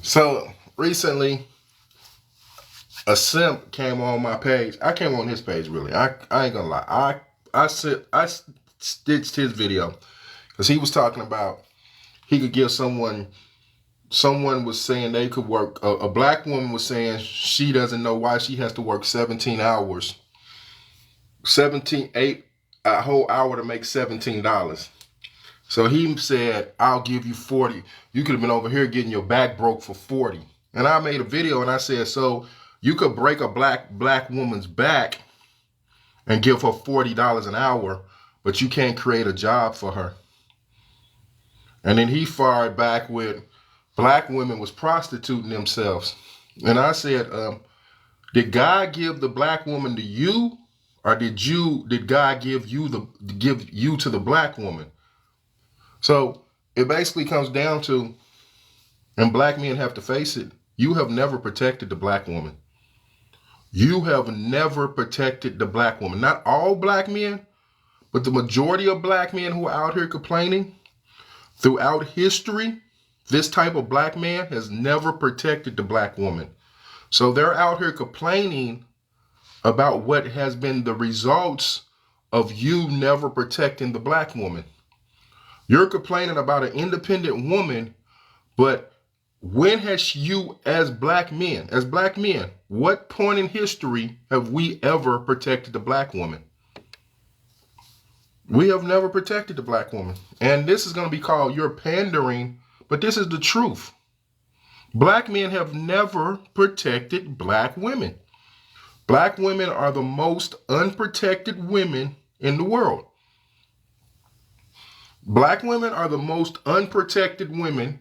So recently, a simp came on my page. I came on his page really. I ain't gonna lie. I stitched his video because he was talking about he could give someone was saying they could work. A black woman was saying she doesn't know why she has to work 17 hours, 17 8 a whole hour to make $17. So he said, I'll give you 40. You could have been over here getting your back broke for 40. And I made a video and I said, so you could break a black woman's back and give her $40 an hour, but you can't create a job for her. And then he fired back with black women was prostituting themselves. And I said, did God give the black woman to you, or did God give you to the black woman? So it basically comes down to, and black men have to face it, you have never protected the black woman. You have never protected the black woman. Not all black men, but the majority of black men who are out here complaining throughout history, this type of black man has never protected the black woman. So they're out here complaining about what has been the results of you never protecting the black woman. You're complaining about an independent woman, but when has you as black men, what point in history have we ever protected the black woman? We have never protected the black woman. And this is going to be called you're pandering, but this is the truth. Black men have never protected black women. Black women are the most unprotected women in the world. Black women are the most unprotected women.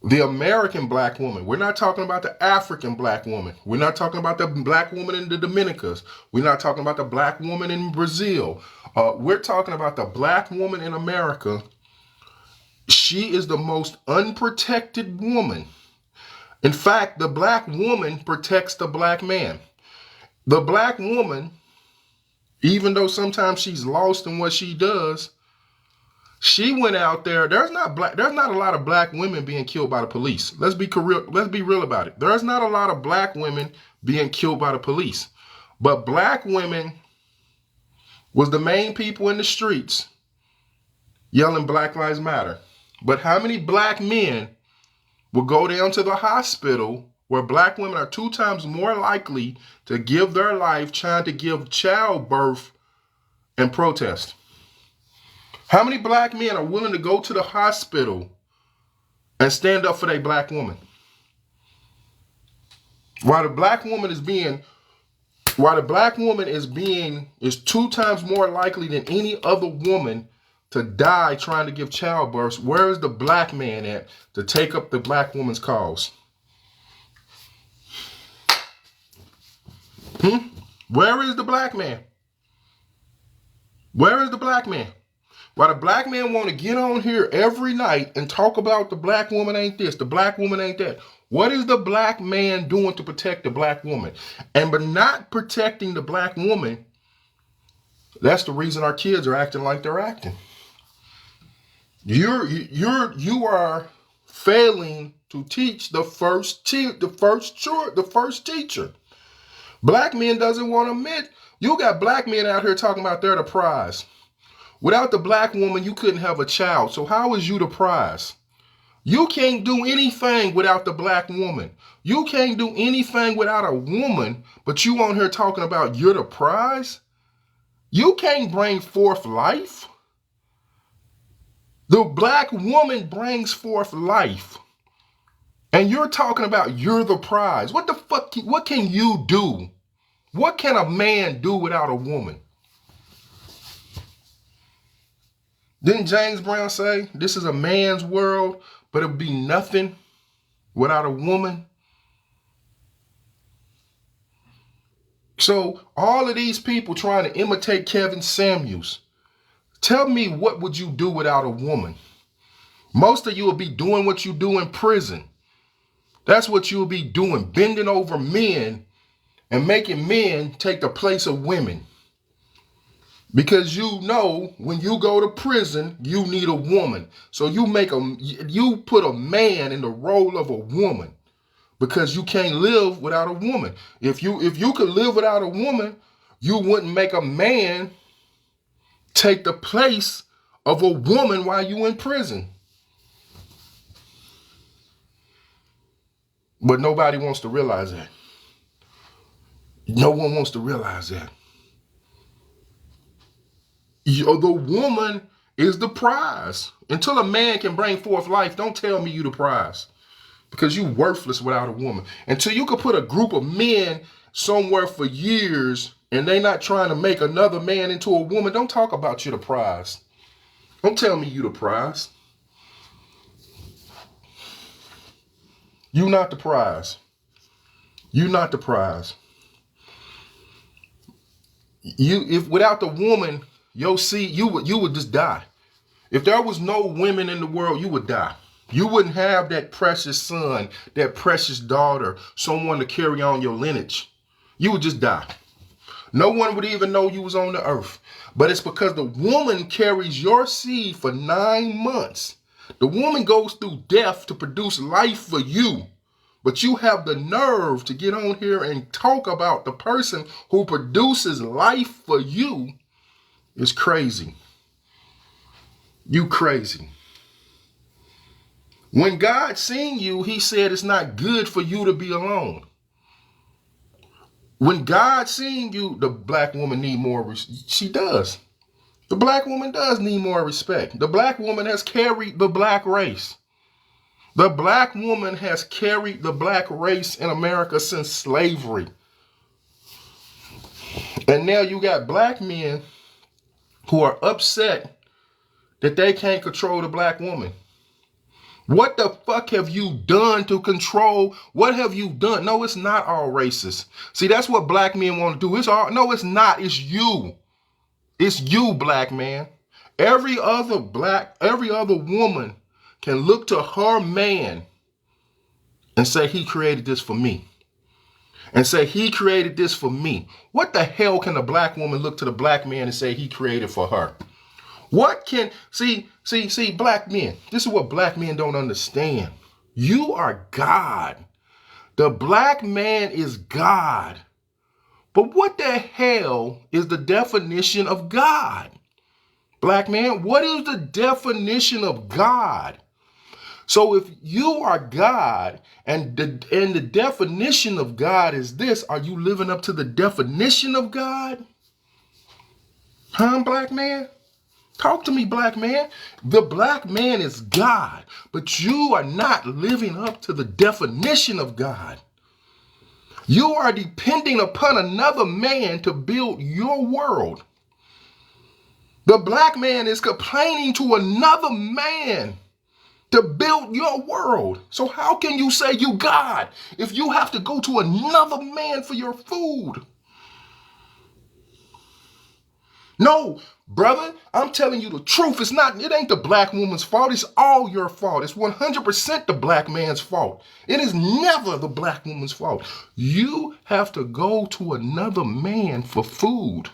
The American black woman. We're not talking about the African black woman. We're not talking about the black woman in the Dominicas. We're not talking about the black woman in Brazil. We're talking about the black woman in America. She is the most unprotected woman. In fact, the black woman protects the black man. The black woman, even though sometimes she's lost in what she does, she went out there. There's not a lot of black women being killed by the police. Let's be real about it. There's not a lot of black women being killed by the police. But black women was the main people in the streets yelling Black Lives Matter. But how many black men will go down to the hospital where black women are 2 times more likely to give their life trying to give childbirth and protest? How many black men are willing to go to the hospital and stand up for their black woman? While the black woman is 2 times more likely than any other woman to die trying to give childbirth, where is the black man at to take up the black woman's cause? Where is the black man? Where is the black man? Why the black man want to get on here every night and talk about the black woman ain't this, the black woman ain't that. What is the black man doing to protect the black woman? And by not protecting the black woman, that's the reason our kids are acting like they're acting. You are failing to teach the first teacher. Black men doesn't want to admit. You got black men out here talking about they're the prize. Without the black woman, you couldn't have a child. So how is you the prize? You can't do anything without the black woman. You can't do anything without a woman, but you on here talking about you're the prize? You can't bring forth life. The black woman brings forth life. And you're talking about you're the prize. What the fuck, what can you do? What can a man do without a woman? Didn't James Brown say, this is a man's world, but it'll be nothing without a woman? So all of these people trying to imitate Kevin Samuels, tell me, what would you do without a woman? Most of you will be doing what you do in prison. That's what you'll be doing, bending over men and making men take the place of women. Because you know when you go to prison, you need a woman. So you put a man in the role of a woman. because you can't live without a woman. If you could live without a woman, you wouldn't make a man take the place of a woman while you in prison. But nobody wants to realize that. No one wants to realize that. The woman is the prize. Until a man can bring forth life, don't tell me you the prize. Because you worthless without a woman. Until you could put a group of men somewhere for years and they not trying to make another man into a woman, don't talk about you the prize. Don't tell me you the prize. You not the prize. You not the prize. If without the woman, your seed, you would just die. If there was no women in the world, you would die. You wouldn't have that precious son, that precious daughter, someone to carry on your lineage. You would just die. No one would even know you was on the earth. But it's because the woman carries your seed for 9 months. The woman goes through death to produce life for you. But you have the nerve to get on here and talk about the person who produces life for you. It's crazy. You crazy. When God seen you, he said it's not good for you to be alone. When God seen you, the black woman need more. She does. The black woman does need more respect. The black woman has carried the black race. The black woman has carried the black race in America since slavery. And now you got black men who are upset that they can't control the black woman. What the fuck have you done to control? What have you done? No, it's not all racist. See, that's what black men want to do. No, it's not. It's you. It's you, black man. Every other woman can look to her man and say, he created this for me. And say, he created this for me. What the hell can a black woman look to the black man and say he created for her? What can, see, black men, this is what black men don't understand. You are God. The black man is God. But what the hell is the definition of God? Black man, what is the definition of God? So if you are God and the definition of God is this, are you living up to the definition of God? Huh, black man? Talk to me, black man. The black man is God, but you are not living up to the definition of God. You are depending upon another man to build your world. The black man is complaining to another man to build your world. So how can you say you God if you have to go to another man for your food? No, brother, I'm telling you the truth. It ain't the black woman's fault. It's all your fault. It's 100% the black man's fault. It is never the black woman's fault. You have to go to another man for food.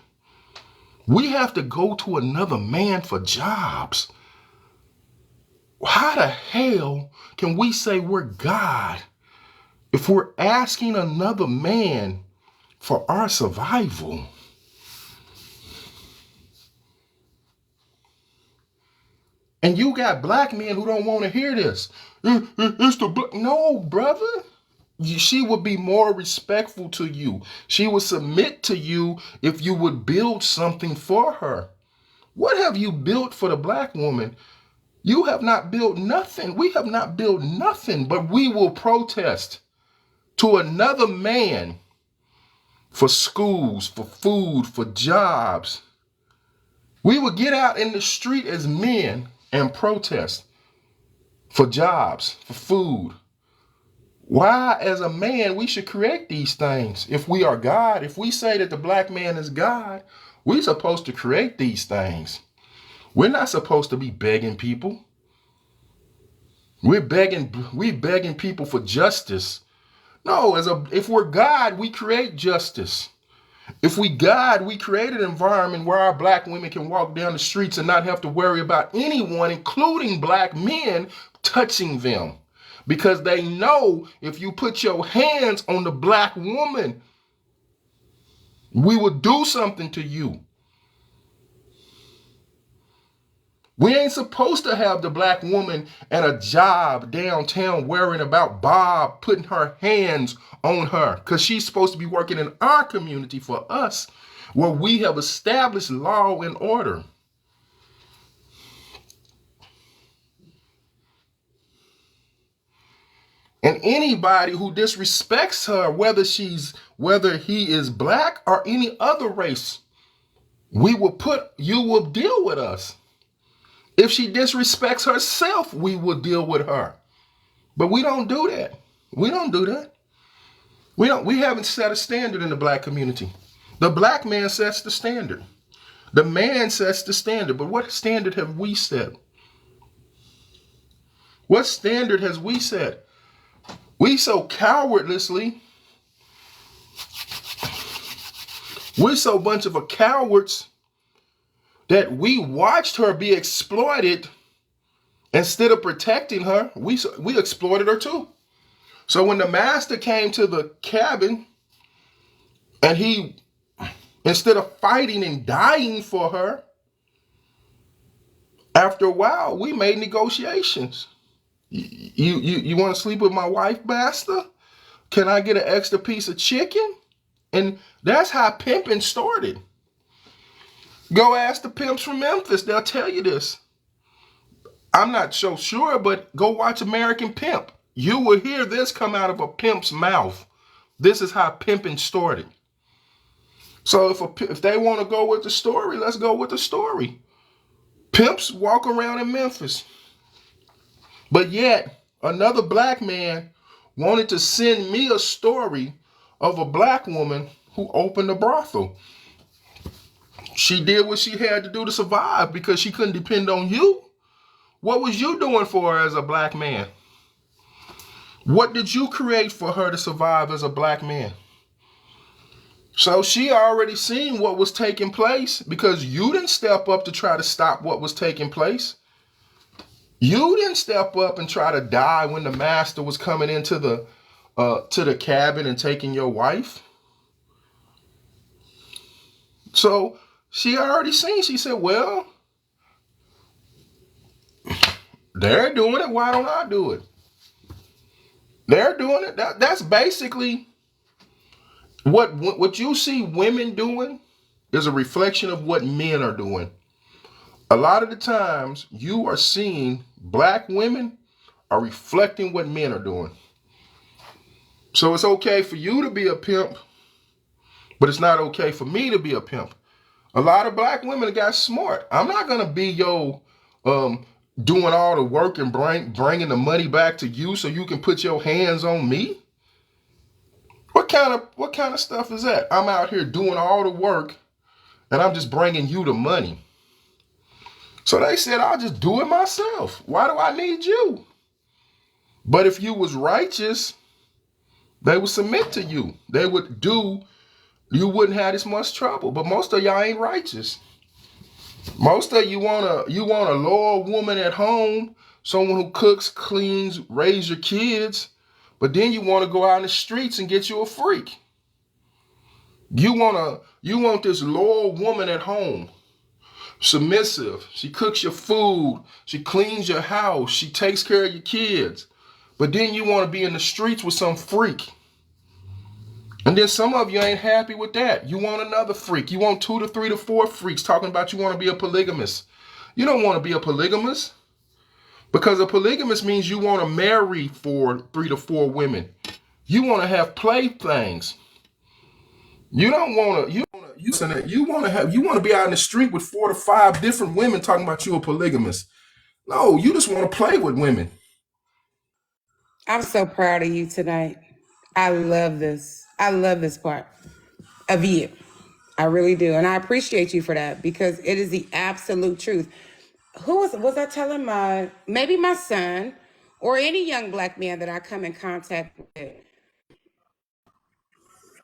We have to go to another man for jobs. How the hell can we say we're God if we're asking another man for our survival? And you got black men who don't want to hear this. No, brother. She would be more respectful to you. She would submit to you if you would build something for her. What have you built for the black woman? You have not built nothing. We have not built nothing, but we will protest to another man for schools, for food, for jobs. We will get out in the street as men and protest for jobs, for food. Why, as a man, we should create these things? If we are God, if we say that the black man is God, we're supposed to create these things. We're not supposed to be begging people. We're begging people for justice. No, if we're God, we create justice. If we God, we create an environment where our black women can walk down the streets and not have to worry about anyone, including black men, touching them. because they know if you put your hands on the black woman, we will do something to you. We ain't supposed to have the black woman at a job downtown worrying about Bob putting her hands on her, because she's supposed to be working in our community for us, where we have established law and order. And anybody who disrespects her, whether he is black or any other race, you will deal with us. If she disrespects herself, we will deal with her. But we don't do that. We don't do that. We haven't set a standard in the black community. The black man sets the standard. The man sets the standard. But what standard have we set? What standard has we set? We're so bunch of cowards that we watched her be exploited. Instead of protecting her, we exploited her too. So when the master came to the cabin and he, instead of fighting and dying for her, after a while, we made negotiations. You want to sleep with my wife, master? Can I get an extra piece of chicken? And that's how pimping started. Go ask the pimps from Memphis. They'll tell you this. I'm not so sure, but go watch American Pimp. You will hear this come out of a pimp's mouth. This is how pimping started. So if they want to go with the story, let's go with the story. Pimps walk around in Memphis. But yet, another black man wanted to send me a story of a black woman who opened a brothel. She did what she had to do to survive because she couldn't depend on you. What was you doing for her as a black man? What did you create for her to survive as a black man? So she already seen what was taking place because you didn't step up to try to stop what was taking place. You didn't step up and try to die when the master was coming into the cabin and taking your wife. So she already seen. She said, well, they're doing it. Why don't I do it? They're doing it. That's basically what you see women doing is a reflection of what men are doing. A lot of the times you are seeing black women are reflecting what men are doing. So it's okay for you to be a pimp, but it's not okay for me to be a pimp. A lot of black women got smart. I'm not going to be doing all the work and bringing the money back to you so you can put your hands on me. What kind of stuff is that? I'm out here doing all the work and I'm just bringing you the money. So they said, I'll just do it myself. Why do I need you? But if you was righteous, they would submit to you. You wouldn't have this much trouble. But most of y'all ain't righteous. Most of you want a loyal woman at home, someone who cooks, cleans, raises your kids, but then you want to go out in the streets and get you a freak. You want this loyal woman at home, submissive. She cooks your food, she cleans your house, she takes care of your kids. But then you want to be in the streets with some freak. And then some of you ain't happy with that. You want another freak. You want 2 to 3 to 4 freaks talking about you want to be a polygamist. You don't want to be a polygamist. Because a polygamist means you want to marry 3 to 4 women. You want to have playthings. You don't want to. You want to be out in the street with 4 to 5 different women talking about you a polygamist. No, you just want to play with women. I'm so proud of you tonight. I love this. I love this part of you. I really do. And I appreciate you for that because it is the absolute truth. Who was I telling maybe my son or any young black man that I come in contact with?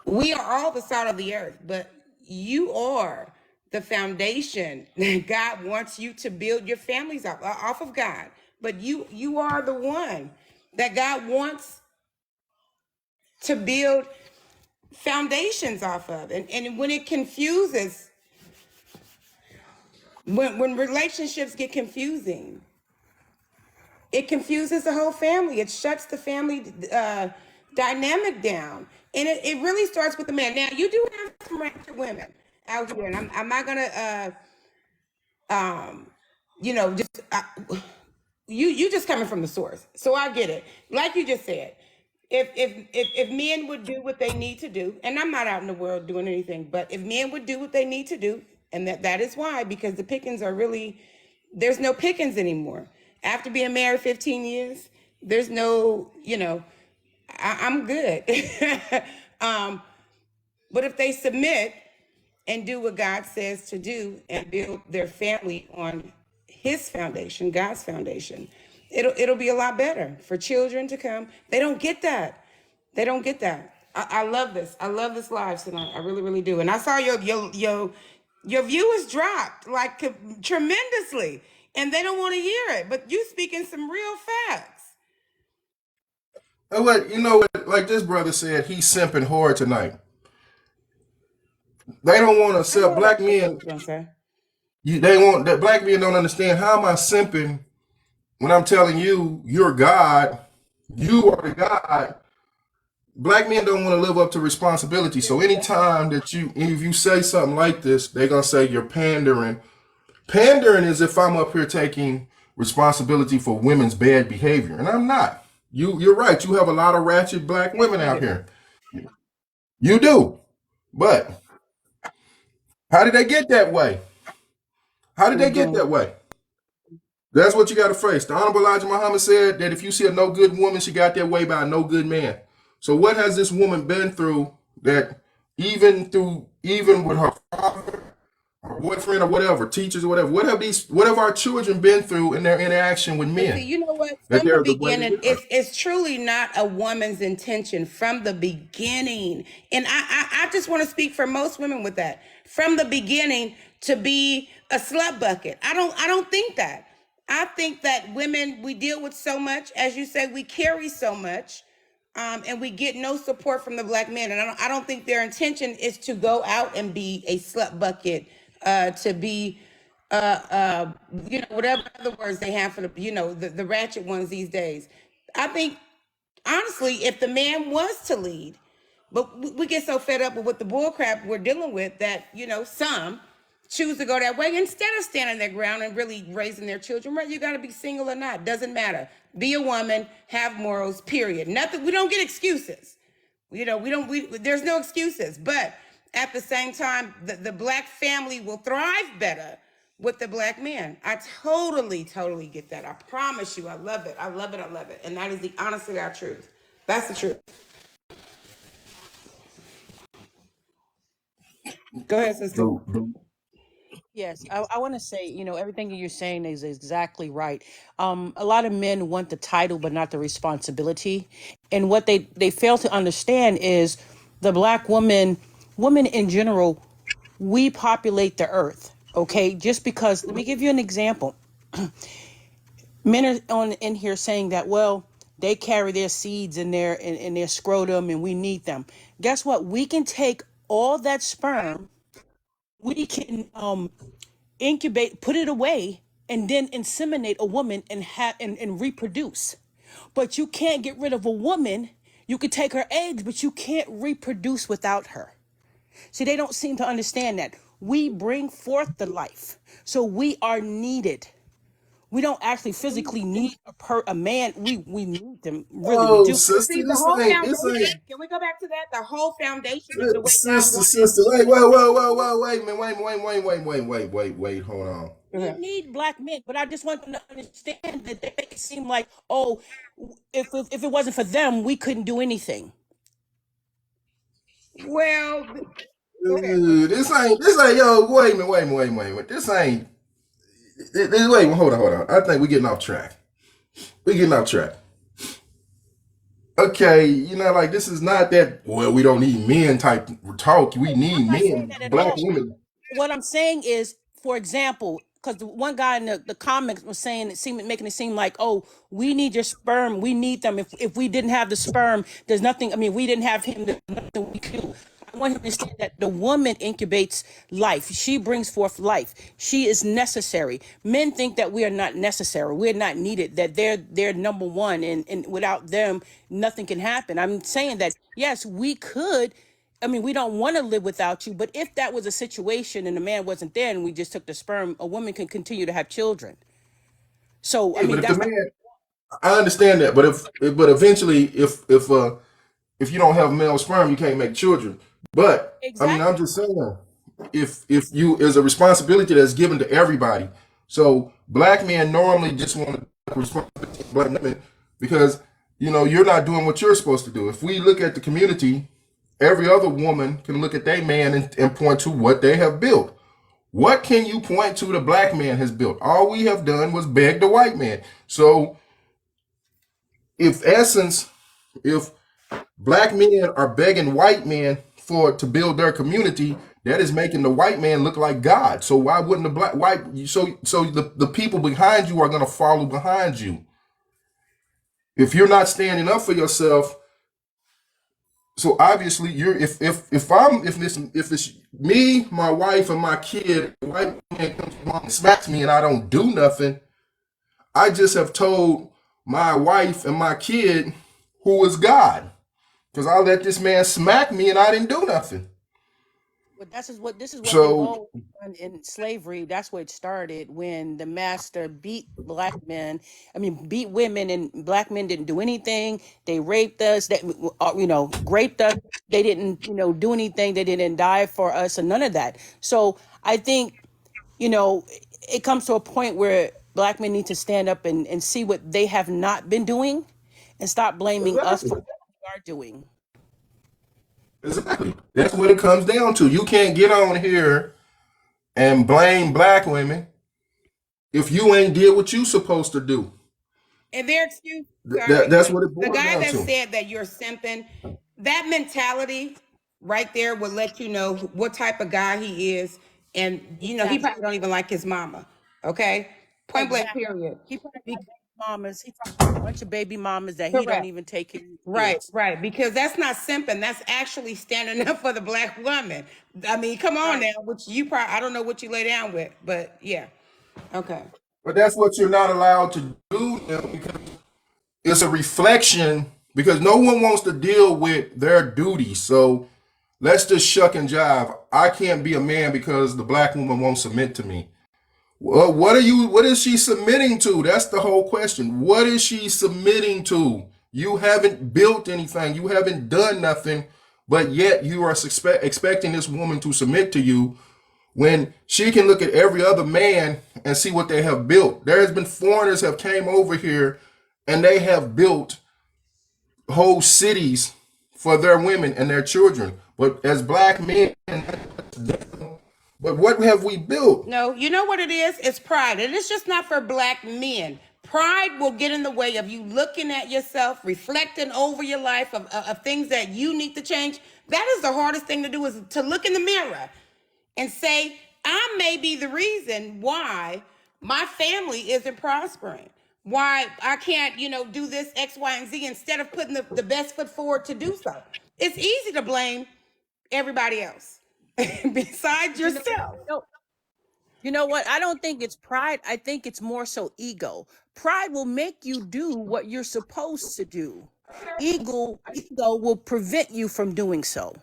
We are all the salt of the earth, but you are the foundation that God wants you to build your families off of God. But you are the one that God wants to build foundations off of. And when it confuses, when relationships get confusing, it confuses the whole family. It shuts the family dynamic down. And it really starts with the man. Now, you do have some ratchet women out here, and I'm not going to, just you just coming from the source, so I get it. Like you just said, if men would do what they need to do, and I'm not out in the world doing anything, but if men would do what they need to do, and that is why, because the pickings are really, there's no pickings anymore. After being married 15 years, there's no, I'm good. But if they submit and do what God says to do and build their family on his foundation, God's foundation, it'll be a lot better for children to come. They don't get that. They don't get that. I love this. I love this live tonight. I really, really do. And I saw your viewers dropped like tremendously, and they don't want to hear it. But you speaking some real facts. And what you know, like this brother said, he's simping hard tonight. They don't want to sell black men. They want that black men don't understand. How am I simping when I'm telling you you're God? You are the God. Black men don't want to live up to responsibility. So anytime that if you say something like this, they're gonna say you're pandering. Pandering is if I'm up here taking responsibility for women's bad behavior, and I'm not. You're right. You have a lot of ratchet black women out here. You do, but how did they get that way? How did they get that way? That's what you got to face. The Honorable Elijah Muhammad said that if you see a no good woman, she got that way by a no good man. So what has this woman been through that even with her father, her boyfriend, or whatever, teachers or whatever, what have our children been through in their interaction with men? See, you know what? From the beginning, it's truly not a woman's intention from the beginning. And I just want to speak for most women with that. From the beginning to be a slut bucket. I don't think that. I think that women, we deal with so much, as you say, we carry so much, and we get no support from the black men. And I don't think their intention is to go out and be a slut bucket, to be, whatever other words they have for the ratchet ones these days. I think, honestly, if the man was to lead, but we get so fed up with what the bullcrap we're dealing with that, some choose to go that way instead of standing their ground and really raising their children. Right? You got to be single or not. Doesn't matter. Be a woman, have morals, period. Nothing. We don't get excuses. There's no excuses. But at the same time, the black family will thrive better with the black man. I totally get that. I promise you. I love it. I love it. I love it. And that is the honest to God truth. That's the truth. Go ahead, sister. Yes, I want to say, everything you're saying is exactly right. A lot of men want the title, but not the responsibility. And what they fail to understand is the black women in general, we populate the earth. Okay, just because, let me give you an example. Men are in here saying that, well, they carry their seeds in their scrotum and we need them. Guess what? We can take all that sperm, we can incubate, put it away, and then inseminate a woman and reproduce. But you can't get rid of a woman. You could take her eggs, but you can't reproduce without her. See, they don't seem to understand that. We bring forth the life. So we are needed. We don't actually physically need a man. We need them, really. We do. Sister, See, the whole foundation. Can we go back to that? The whole foundation is the way God wants it. Sister, wait, wait, hold on. We need black men, but I just want them to understand that they make it seem like, oh, if it wasn't for them, we couldn't do anything. Well, this ain't, yo, wait a minute. This ain't, wait, hold on. I think we're getting off track. Okay, like this is not that, well, we don't need men type talk. We need men, black women. What I'm saying is, for example, because the one guy in the comments was saying making it seem like, oh, we need your sperm, we need them. If we didn't have the sperm, there's nothing. I mean, we didn't have him, there's nothing we could do. I want him to understand that the woman incubates life. She brings forth life. She is necessary. Men think that we are not necessary. We're not needed. That they're number one, and without them, nothing can happen. I'm saying that yes, we could. I mean, we don't want to live without you, but if that was a situation and the man wasn't there and we just took the sperm, a woman can continue to have children. So, I Yeah, but mean, if the that's man, I understand that, but but eventually, if you don't have male sperm, you can't make children. But I mean, I'm exactly. just saying, if you is a responsibility that's given to everybody. So black men normally just want to take responsibility for black women because you're not doing what you're supposed to do. If we look at the community, every other woman can look at their man and point to what they have built. What can you point to the black man has built? All we have done was beg the white man. So if essence, if black men are begging white men to build their community, that is making the white man look like God. So why wouldn't the black white so the people behind you are gonna follow behind you? If you're not standing up for yourself, so obviously you're if it's me, my wife, and my kid, the white man comes along and smacks me and I don't do nothing, I just have told my wife and my kid who is God. Because I let this man smack me and I didn't do nothing. But this is what they've So always done in slavery. That's where it started when the master beat black men. I mean, beat women, and black men didn't do anything. They raped us. That raped us. They didn't do anything. They didn't die for us, and none of that. So I think you know it comes to a point where black men need to stand up and see what they have not been doing, and stop blaming us exactly, for what we are doing. exactly. That's what it comes down to. You can't get on here and blame black women if you ain't did what you supposed to do. And their excuse, sorry, That's what it the boils guy down that to. said that you're simping, that mentality right there would let you know what type of guy he is. And, he Exactly. probably don't even like his mama. Okay? Point blank, Exactly. period. He probably Be- got baby mamas. He probably got a bunch of baby mamas that he don't correct. even take care of his Right, kids. right. Because that's not simping. That's actually standing up for the black woman. I mean, come on Right. now, which you probably, I don't know what you lay down with, but yeah. Okay. But that's what you're not allowed to do now because it's a reflection because no one wants to deal with their duties. So let's just shuck and jive. I can't be a man because the black woman won't submit to me. Well, what is she submitting to? That's the whole question. What is she submitting to? You haven't built anything. You haven't done nothing, but yet you are expecting this woman to submit to you when she can look at every other man and see what they have built. There has been foreigners have came over here and they have built whole cities for their women and their children. But as black men, but what have we built? No, you know what it is? It's pride. And it's just not for black men. Pride will get in the way of you looking at yourself, reflecting over your life of things that you need to change. That is the hardest thing to do, is to look in the mirror and say, I may be the reason why my family isn't prospering. Why I can't, do this X, Y, and Z instead of putting the best foot forward to do so. It's easy to blame everybody else besides You know, yourself. no, you know what? I don't think it's pride. I think it's more so ego. Pride will make you do what you're supposed to do. Ego will prevent you from doing so.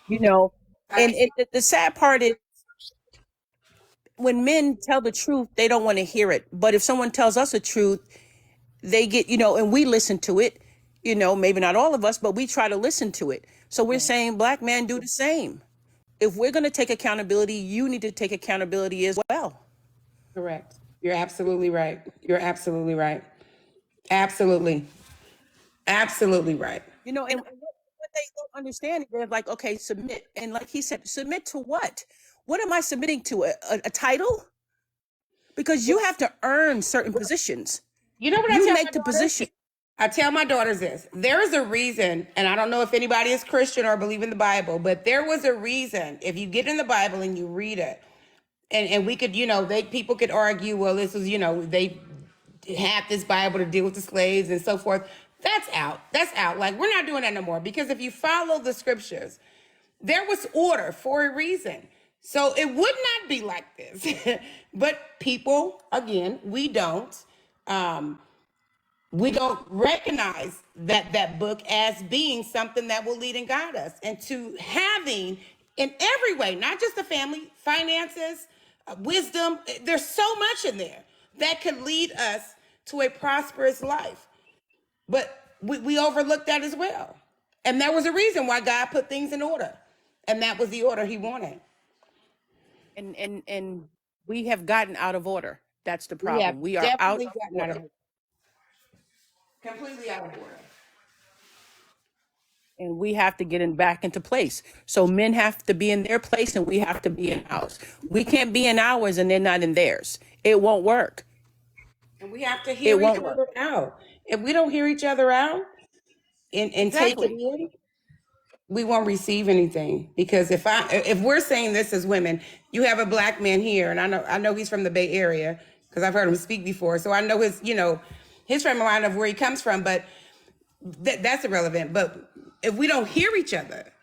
You know, and the sad part is when men tell the truth, they don't want to hear it. But if someone tells us the truth, they get, and we listen to it, maybe not all of us, but we try to listen to it. So we're saying black men do the same. If we're going to take accountability, you need to take accountability as well. Correct. You're absolutely right. You're absolutely right. Absolutely. Absolutely right. And what they don't understand is they're like, okay, submit. And like he said, submit to what? What am I submitting to? A title? Because you have to earn certain positions. You know what I You tell make my the daughter? position. I tell my daughters this. There is a reason, and I don't know if anybody is Christian or believe in the Bible, but there was a reason. If you get in the Bible and you read it, and we could, people could argue, well, this was, they had this Bible to deal with the slaves and so forth. That's out. That's out. Like, we're not doing that no more, because if you follow the scriptures, there was order for a reason. So it would not be like this. But people, again, we don't recognize that book as being something that will lead and guide us, and to having in every way, not just the family, finances, wisdom. There's so much in there that could lead us to a prosperous life. But we overlook that as well. And there was a reason why God put things in order. And that was the order he wanted. And we have gotten out of order. That's the We have problem. We are out definitely of gotten out order. of completely out of order. And we have to get back into place. So men have to be in their place and we have to be in ours. We can't be in ours and they're not in theirs. It won't work. And we have to hear It each won't work. other out. If we don't hear each other out and take it Exactly. in, we won't receive anything. Because if we're saying this as women, you have a black man here, and I know he's from the Bay Area because I've heard him speak before, so I know his frame of mind of where he comes from. But that's irrelevant. But if we don't hear each other,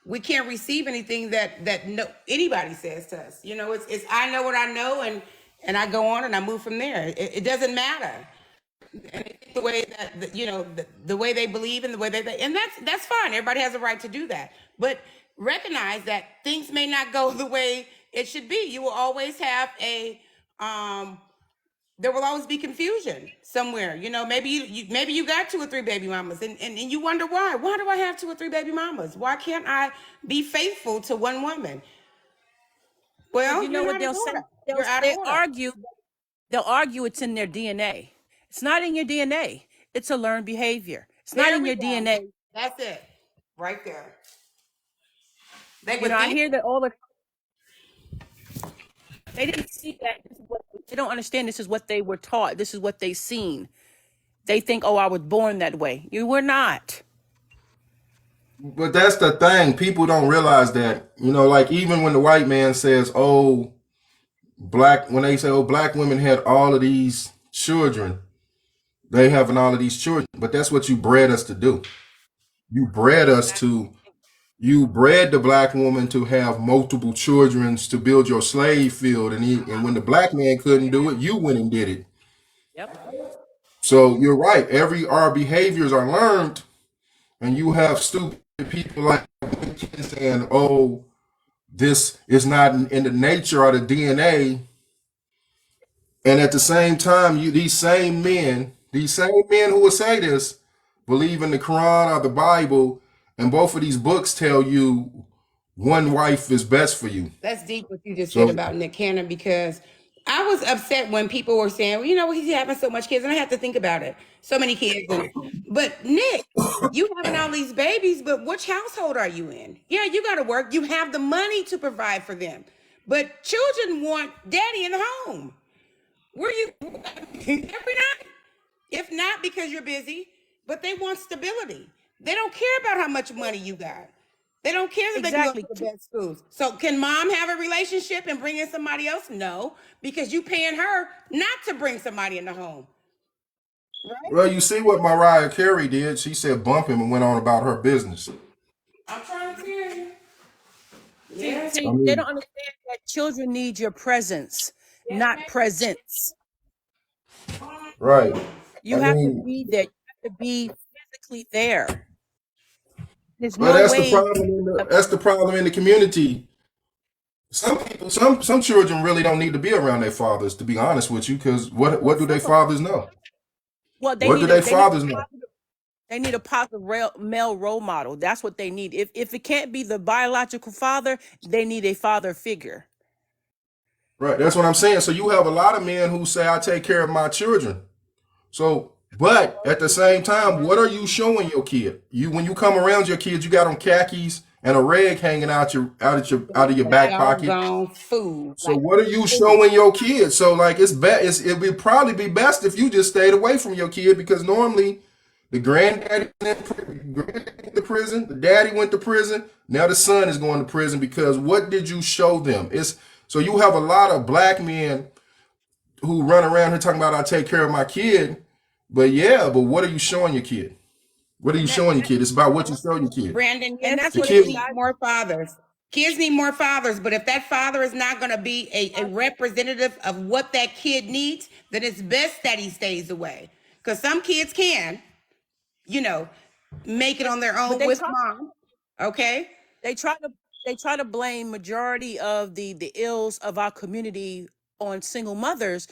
we can't receive anything that anybody says to us. It's I know what I know, and I go on and I move from there. It doesn't matter. And I think the way that the way they believe and the way and that's fine. Everybody has a right to do that, but recognize that things may not go the way it should be. You will always have there will always be confusion somewhere. Maybe you got 2 or 3 baby mamas, and you wonder why. Why do I have 2 or 3 baby mamas? Why can't I be faithful to one woman? Well, You know what they'll say? You're out of order. They'll argue it's in their DNA. It's not in your DNA. It's a learned behavior. It's not There in we your go. DNA. That's it, right there. They I hear that all the they didn't see that. They don't understand this is what they were taught. This is what they seen. They think, oh, I was born that way. You were not. But that's the thing. People don't realize that. Like even when the white man says, "Oh, when they say, oh, black women had all of these children, they having all of these children," but that's what you bred us to do. You bred us to. You bred the black woman to have multiple children to build your slave field, and when the black man couldn't do it, you went and did it. Yep. So you're right. Our behaviors are learned, and you have stupid people like saying, "Oh, this is not in the nature or the DNA." And at the same time, these same men who will say this, believe in the Quran or the Bible, and both of these books tell you one wife is best for you. That's deep what you just said about Nick Cannon, because I was upset when people were saying, well, he's having so much kids, and I have to think about it. So many kids. But Nick, you having all these babies, but which household are you in? Yeah, you got to work. You have the money to provide for them. But children want daddy in the home. Where you every night? If not because you're busy, but they want stability. They don't care about how much money you got. They don't care that they can go to the best schools. So can mom have a relationship and bring in somebody else? No, because you paying her not to bring somebody in the home. Right? Well, you see what Mariah Carey did. She said bump him and went on about her business. I'm trying to tell you. Yeah. See, they don't understand that children need your presence, not presence. Right. You have to be there. You have to be physically there. There's well, no that's way. That's the problem in the community. Some children really don't need to be around their fathers, to be honest with you, because what do their fathers know? What do their fathers know? They need a positive male role model. That's what they need. If it can't be the biological father, they need a father figure. Right. That's what I'm saying. So you have a lot of men who say, I take care of my children. So, but at the same time, what are you showing your kid? When you come around your kids, you got on khakis and a rag hanging out of your back pocket. Food. So what are you showing your kids? So like it would probably be best if you just stayed away from your kid, because normally The granddaddy went to prison. The daddy went to prison. Now the son is going to prison because what did you show them? It's so you have a lot of black men who run around here talking about I take care of my kid, but yeah, but what are you showing your kid? What are you And that, showing your kid? It's about what you show your kid. Brandon, and yes, that's The what kids these kid, need guys. more fathers. Kids need more fathers, but if that father is not going to be a representative of what that kid needs, then it's best that he stays away. Because some kids can, you know, make it But on their but own they with try mom. Okay? they try to they try to blame majority of the ills of our community on single mothers,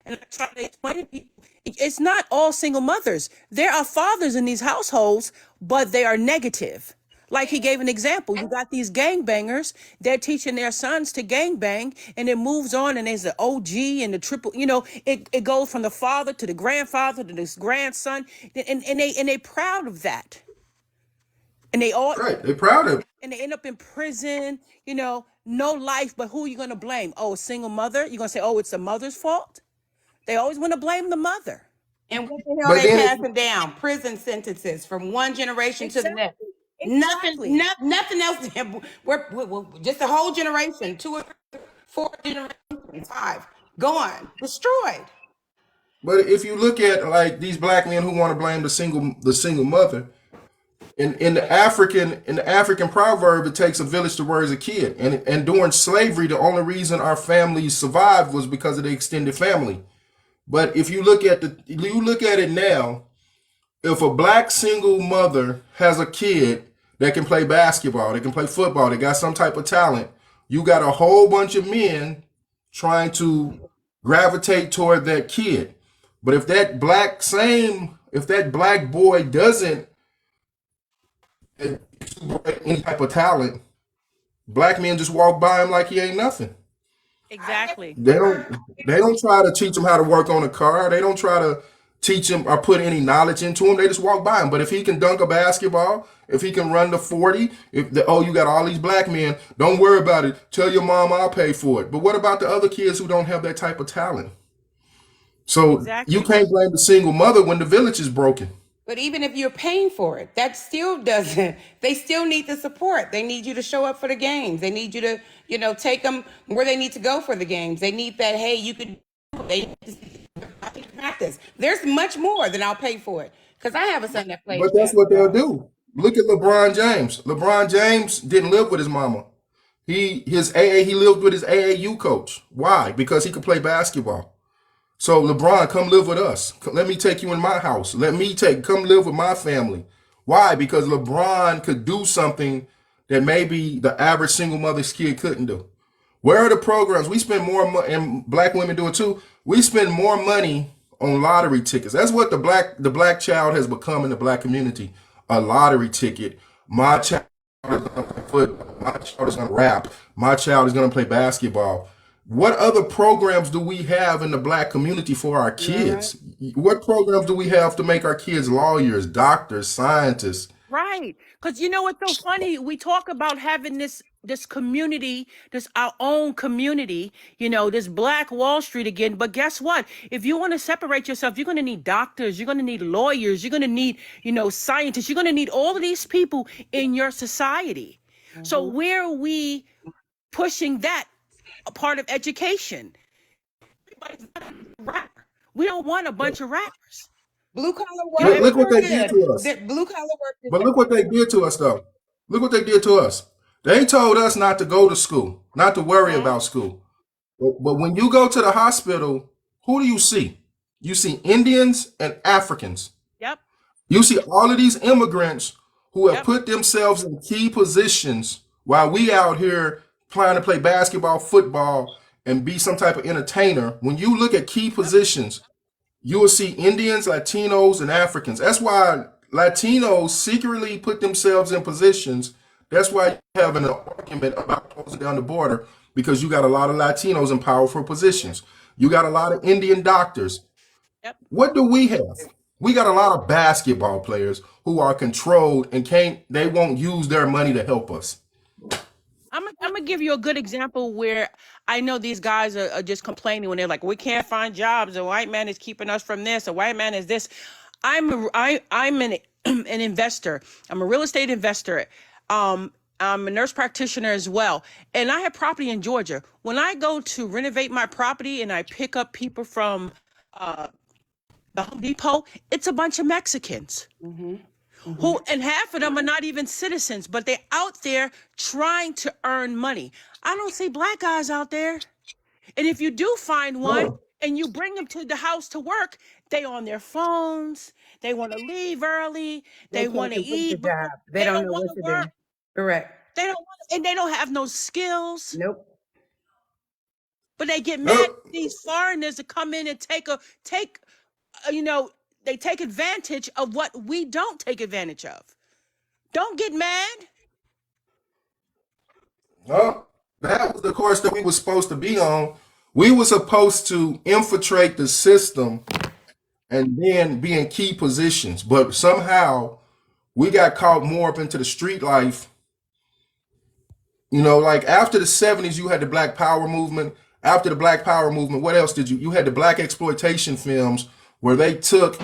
and I try to explain to people it's not all single mothers. There are fathers in these households, but they are negative. Like he gave an example, you got these gangbangers, they're teaching their sons to gangbang, and it moves on, and there's the OG and the triple, it goes from the father to the grandfather to this grandson, and they proud of that. And they all right? They proud of it. and they end up in prison, no life, but who are you going to blame? Oh, a single mother? You're going to say, oh, it's the mother's fault? They always want to blame the mother. And what the hell But they then, passing down? Prison sentences from one generation to the Exactly. next. Exactly. Nothing else. We're just a whole generation, two or four generations, five, gone, destroyed. but if you look at like these black men who want to blame the single mother, in the African proverb, it takes a village to raise a kid. And during slavery, the only reason our families survived was because of the extended family. But if you look at it now, if a black single mother has a kid that can play basketball, they can play football, they got some type of talent, you got a whole bunch of men trying to gravitate toward that kid. But if that black boy doesn't exuberate any type of talent, black men just walk by him like he ain't nothing. Exactly. They don't they don't try to teach him how to work on a car. They don't try to teach him or put any knowledge into him. They just walk by him. But if he can dunk a basketball, if he can run the 40, you got all these black men, don't worry about it. Tell your mom I'll pay for it. But what about the other kids who don't have that type of talent? So you Exactly. can't blame the single mother when the village is broken. But even if you're paying for it, that still doesn't, they still need the support. They need you to show up for the games. They need you to, take them where they need to go for the games. They need that, hey, you could, they need to practice. There's much more than I'll pay for it. Because I have a son that plays But that's what they'll basketball. do. Look at LeBron James. LeBron James didn't live with his mama. He lived with his AAU coach. Why? Because he could play basketball. So LeBron, come live with us. Let me take you in my house. Come live with my family. Why? Because LeBron could do something that maybe the average single mother's kid couldn't do. Where are the programs? We spend more money, and black women do it too. We spend more money on lottery tickets. That's what the black child has become in the black community. A lottery ticket. My child is gonna play football. My child is gonna rap. My child is gonna play basketball. What other programs do we have in the black community for our You know what? kids? What programs do we have to make our kids lawyers, doctors, scientists? Right. Because you know what's so funny? We talk about having this community, this our own community, this Black Wall Street again. But guess what? If you want to separate yourself, you're going to need doctors, you're going to need lawyers, you're going to need, scientists, you're going to need all of these people in your society. So Mhm. where are we pushing that a part of education? Everybody's not a rapper. We don't want a bunch of rappers. Blue collar You know, work Look, is look what they did good. to us. Blue collar work is But look what they did to us, though. Look what they did to us. They told us not to go to school, not to worry Mhm. about school. But when you go to the hospital, who do you see? You see Indians and Africans. yep, You see all of these immigrants who have yep, put themselves in key positions while we out here trying to play basketball, football, and be some type of entertainer. When you look at key yep. positions, you will see Indians, Latinos, and Africans. That's why Latinos secretly put themselves in positions. That's why you're having an argument about closing down the border because you got a lot of Latinos in powerful positions. You got a lot of Indian doctors. Yep. What do we have? We got a lot of basketball players who are controlled and they won't use their money to help us. I'm gonna give you a good example where I know these guys are just complaining when they're like, we can't find jobs. A white man is keeping us from this. A white man is this. I'm an an investor. I'm a real estate investor. I'm a nurse practitioner as well, and I have property in Georgia. When I go to renovate my property and I pick up people from the Home Depot, it's a bunch of Mexicans who, and half of them are not even citizens, but they're out there trying to earn money. I don't see black guys out there. And if you do find one No, and you bring them to the house to work, they on their phones. They want to leave early. They They can't want to complete the eat, but job. They they don't don't know want what to to do. work. Correct. They don't want, and they don't have no skills. Nope. But they get mad at no, these foreigners to come in and take, you know, they take advantage of what we don't take advantage of. Don't get mad. no. That was the course that we were supposed to be on. We were supposed to infiltrate the system and then be in key positions. But somehow we got caught more up into the street life. You know, like after the 70s, you had the Black Power movement. After the Black Power movement, what else did you? You had the Black exploitation films where they took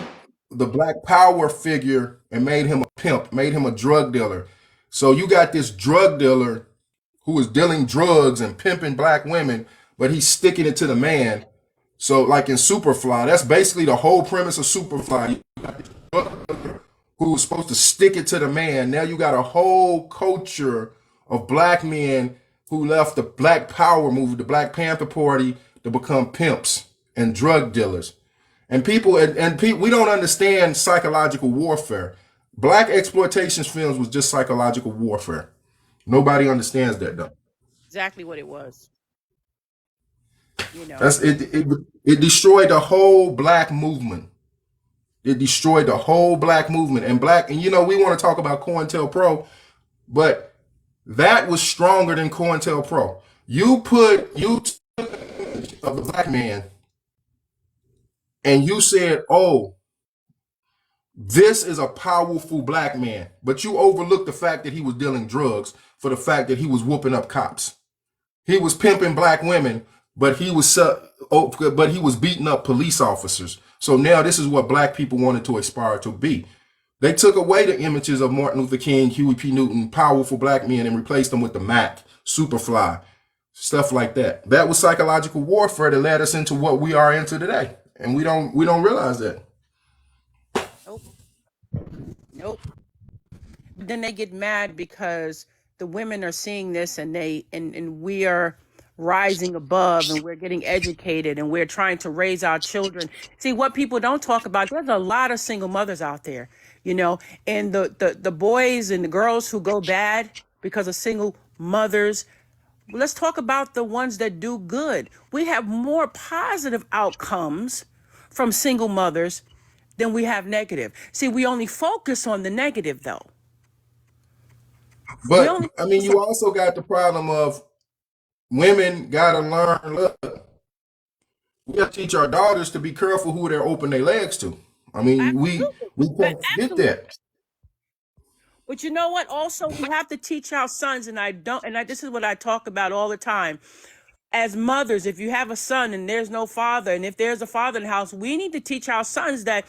the Black Power figure and made him a pimp, made him a drug dealer. So you got this drug dealer who is dealing drugs and pimping black women, but he's sticking it to the man. So, like in Superfly, that's basically the whole premise of Superfly. Who was supposed to stick it to the man. Now you got a whole culture of black men who left the Black Power movement, the Black Panther Party, to become pimps and drug dealers. And people and people, we don't understand psychological warfare. Black exploitation films was just psychological warfare. Nobody understands that though. Exactly what it was. You know. That's it destroyed the whole black movement. It destroyed the whole black movement and black. And you know, we want to talk about COINTELPRO, but that was stronger than COINTELPRO. You took of the black man and you said, "Oh, this is a powerful black man," but you overlooked the fact that he was dealing drugs for the fact that he was whooping up cops. He was pimping black women, but but he was beating up police officers. So now this is what black people wanted to aspire to be. They took away the images of Martin Luther King, Huey P. Newton, powerful black men, and replaced them with the Mac, Superfly, stuff like that. That was psychological warfare that led us into what we are into today, and we don't realize that. Nope. Nope. But then they get mad because the women are seeing this and and we are rising above and we're getting educated and we're trying to raise our children. See, what people don't talk about, there's a lot of single mothers out there, you know, and the boys and the girls who go bad because of single mothers. Let's talk about the ones that do good. We have more positive outcomes from single mothers than we have negative. See, we only focus on the negative though. We But only I mean, focus on, you also got the problem of women gotta learn. Look, we gotta teach our daughters to be careful who they're open their legs to. I mean, absolutely. we can't forget Absolutely. that. But you know what? Also, we have to teach our sons, and I don't, and I, this is what I talk about all the time. As mothers, if you have a son and there's no father, and if there's a father in the house, we need to teach our sons that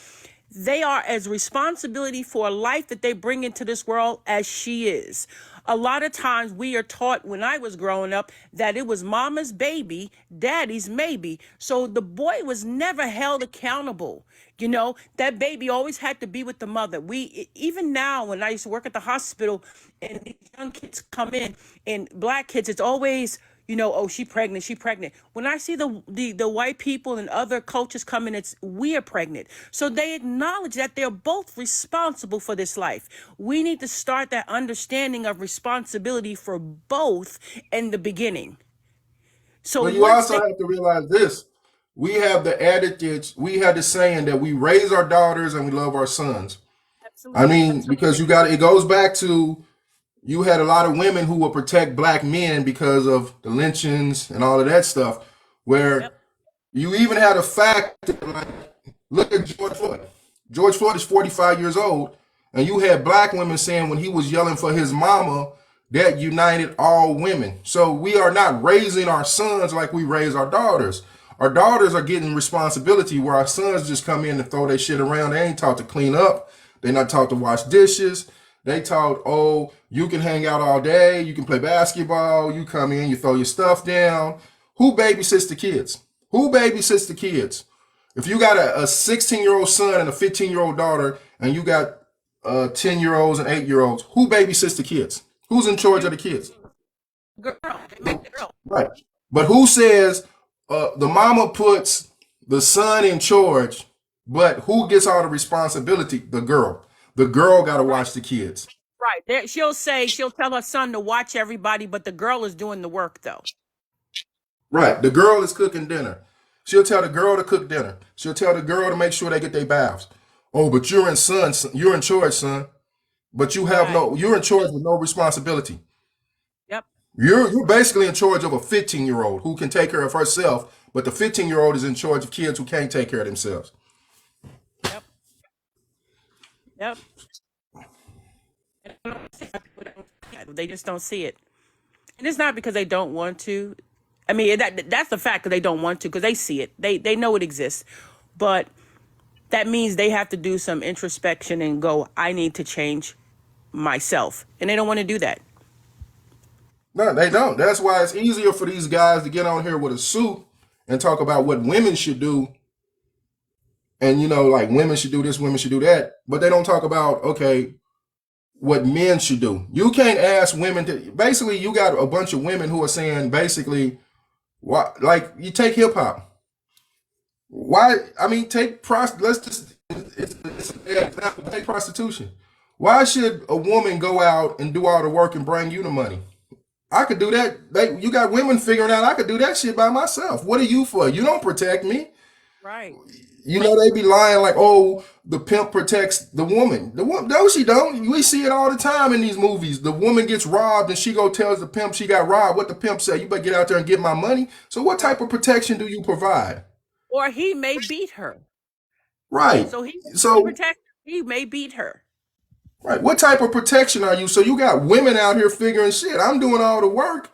they are as responsibility for a life that they bring into this world as she is. A lot of times we are taught when I was growing up that it was mama's baby, daddy's maybe. So the boy was never held accountable. You know, that baby always had to be with the mother. Even now, when I used to work at the hospital and these young kids come in and black kids, it's always, you know, oh, she pregnant, she pregnant. When I see the white people and other cultures come in, it's we are pregnant. So they acknowledge that they're both responsible for this life. We need to start that understanding of responsibility for both in the beginning. So But you once also they have to realize this. We have the adage, we have the saying that we raise our daughters and we love our sons. I absolutely, mean, because it goes back to you had a lot of women who would protect black men because of the lynchings and all of that stuff, where yep, you even had a fact that, like, look at George Floyd. George Floyd is 45 years old, and you had black women saying when he was yelling for his mama, that united all women. So we are not raising our sons like we raise our daughters. Our daughters are getting responsibility where our sons just come in and throw their shit around. They ain't taught to clean up. They not taught to wash dishes. They taught, oh, you can hang out all day. You can play basketball. You come in, you throw your stuff down. Who babysits the kids? Who babysits the kids? If you got a 16-year-old son and a 15-year-old daughter, and you got 10-year-olds and 8-year-olds, who babysits the kids? Who's in charge of the kids? Girl, they make the girl. Right. But who says the mama puts the son in charge, but who gets all the responsibility? The girl. The girl got to watch the kids. Right. There, she'll tell her son to watch everybody, but the girl is doing the work though. Right. The girl is cooking dinner. She'll tell the girl to cook dinner. She'll tell the girl to make sure they get their baths. Oh, but you're in charge, son. But you have Right. you're in charge with no responsibility. Yep. You're basically in charge of a 15-year-old who can take care of herself, but the 15-year-old is in charge of kids who can't take care of themselves. Yep. Yep. And I don't see how people don't see it. They just don't see it. And it's not because they don't want to. I mean, that's the fact that they don't want to because they see it. They know it exists. But that means they have to do some introspection and go, I need to change myself. And they don't want to do that. No, they don't. That's why it's easier for these guys to get on here with a suit and talk about what women should do. And, like women should do this, women should do that. But they don't talk about, okay, what men should do. You can't ask women to, basically, you got a bunch of women who are saying, basically, why, like, you take hip hop. Why? I mean, let's just, it's an example. Take prostitution. Why should a woman go out and do all the work and bring you the money? I could do that. You got women figuring out I could do that shit by myself. What are you for? You don't protect me. Right. They be lying like, oh, the pimp protects the woman. The woman, no, she don't. We see it all the time in these movies. The woman gets robbed and she tells the pimp she got robbed. What the pimp say? You better get out there and get my money. So what type of protection do you provide? Or he may beat her. Right. So he So protect. He may beat her. right. What type of protection are you? So you got women out here figuring shit. I'm doing all the work.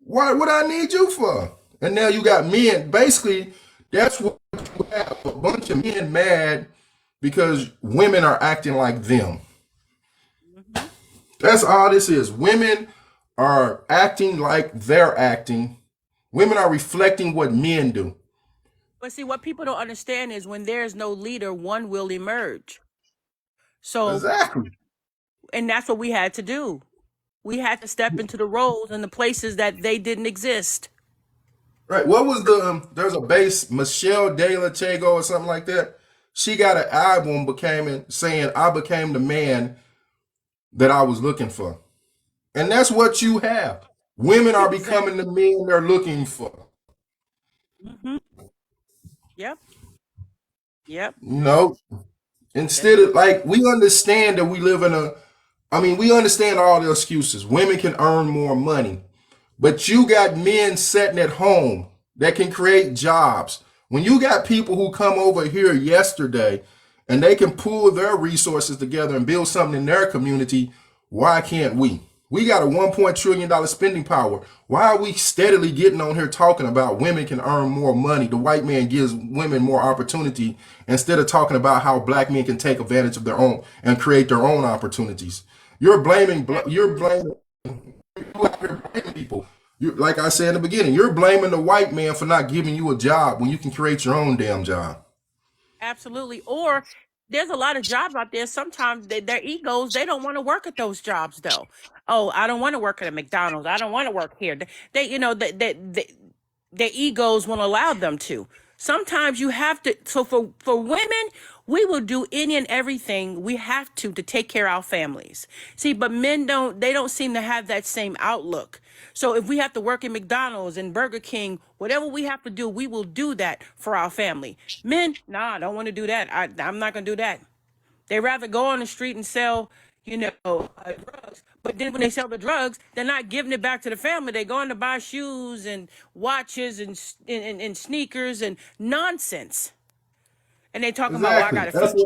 What I need you for? And now you got men. Basically, that's what you have. A bunch of men mad because women are acting like them. That's all this is. Women are acting like they're acting. Women are reflecting what men do. But see, what people don't understand is when there's no leader, one will emerge. So, Exactly. and that's what we had to do. We had to step into the roles and the places that they didn't exist. Right. What was there's a bass, Michelle De La Tego or something like that. She got an album saying, I became the man that I was looking for. And that's what you have. Women are becoming the men they're looking for. Mm-hmm. Yep. Yep. Instead of like, we understand that we live we understand all the excuses. Women can earn more money. But you got men sitting at home that can create jobs. When you got people who come over here yesterday and they can pool their resources together and build something in their community, why can't we? We got a $1 trillion spending power. Why are we steadily getting on here talking about women can earn more money? The white man gives women more opportunity instead of talking about how black men can take advantage of their own and create their own opportunities. You're blaming people. Like I said in the beginning, you're blaming the white man for not giving you a job when you can create your own damn job. Absolutely. Or there's a lot of jobs out there. Sometimes their egos, they don't want to work at those jobs though. Oh, I don't want to work at a McDonald's. I don't want to work here. Their egos won't allow them to. Sometimes you have to. So for women, we will do any and everything we have to take care of our families. See, but men they don't seem to have that same outlook. So if we have to work at McDonald's and Burger King, whatever we have to do, we will do that for our family. Men, nah, I don't want to do that. I'm not going to do that. They rather go on the street and sell, drugs. But then when they sell the drugs, they're not giving it back to the family. They're going to buy shoes and watches and sneakers and nonsense. And they talking about, well, I Exactly. got to feed.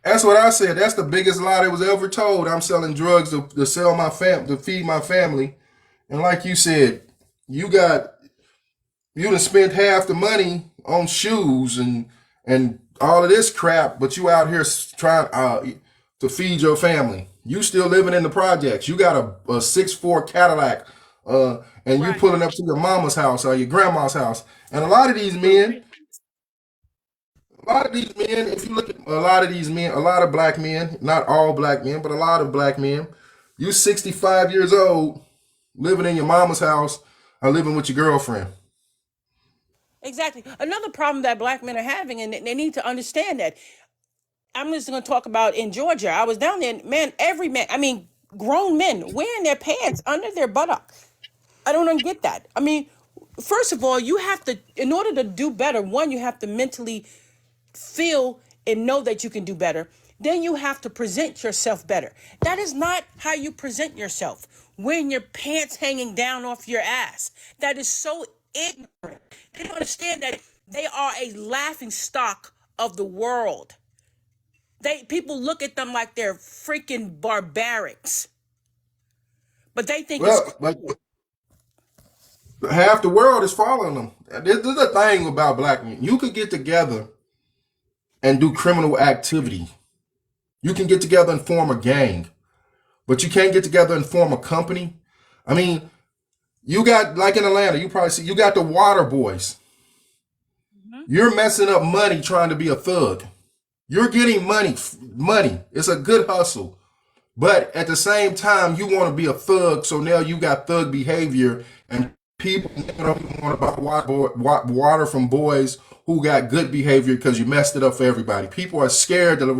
That's what I said. That's the biggest lie that was ever told. I'm selling drugs to sell to feed my family. And like you said, you got you done spent half the money on shoes and all of this crap, but you out here trying to feed your family. You still living in the projects. You got a 6'4" Cadillac, and you Right. pulling up to your mama's house or your grandma's house. And a lot of these men, if you look at a lot of these men, a lot of black men, not all black men, but a lot of black men, you 65 years old, living in your mama's house or living with your girlfriend. Exactly. Another problem that black men are having, and they need to understand that. I'm just going to talk about in Georgia. I was down there, and man, every man, I mean, grown men wearing their pants under their buttock. I don't get that. I mean, first of all, you have to, in order to do better, one, you have to mentally feel and know that you can do better. Then you have to present yourself better. That is not how you present yourself. Wearing your pants hanging down off your ass. That is so ignorant. They don't understand that they are a laughing stock of the world. People look at them like they're freaking barbarics. But they think it's Well, like cool. half the world is following them. This is the thing about black men. You could get together and do criminal activity. You can get together and form a gang, but you can't get together and form a company. I mean, you got like in Atlanta, you probably see you got the water boys. You're messing up money trying to be a thug. You're getting money, money. It's a good hustle. But at the same time, you want to be a thug, so now you got thug behavior, and people don't even want to buy water from boys who got good behavior because you messed it up for everybody. People are scared to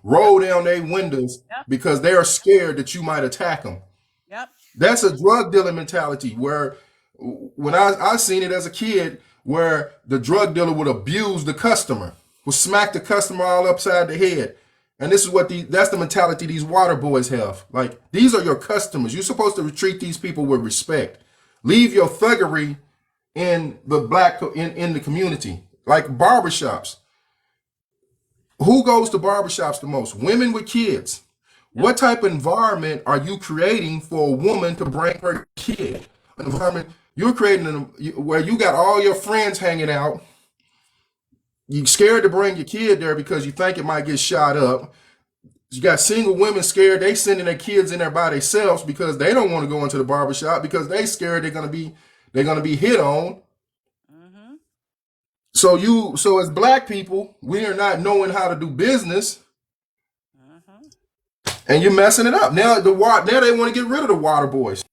roll down their windows Yep. because they are scared that you might attack them. Yep. That's a drug dealer mentality where when I seen it as a kid where the drug dealer would abuse the customer, would smack the customer all upside the head. And this is what that's the mentality these water boys have. Like, these are your customers. You're supposed to treat these people with respect. Leave your thuggery in the in the community. Like barbershops. Who goes to barbershops the most? Women with kids. Yep. What type of environment are you creating for a woman to bring her kid? An environment you're creating where you got all your friends hanging out. You scared to bring your kid there because you think it might get shot up. You got single women scared. They sending their kids in there by themselves because they don't want to go into the barbershop because they scared they're gonna be hit on. Mm-hmm. So as black people, we are not knowing how to do business, Mm-hmm. and you're messing it up. Now now they want to get rid of the water boys.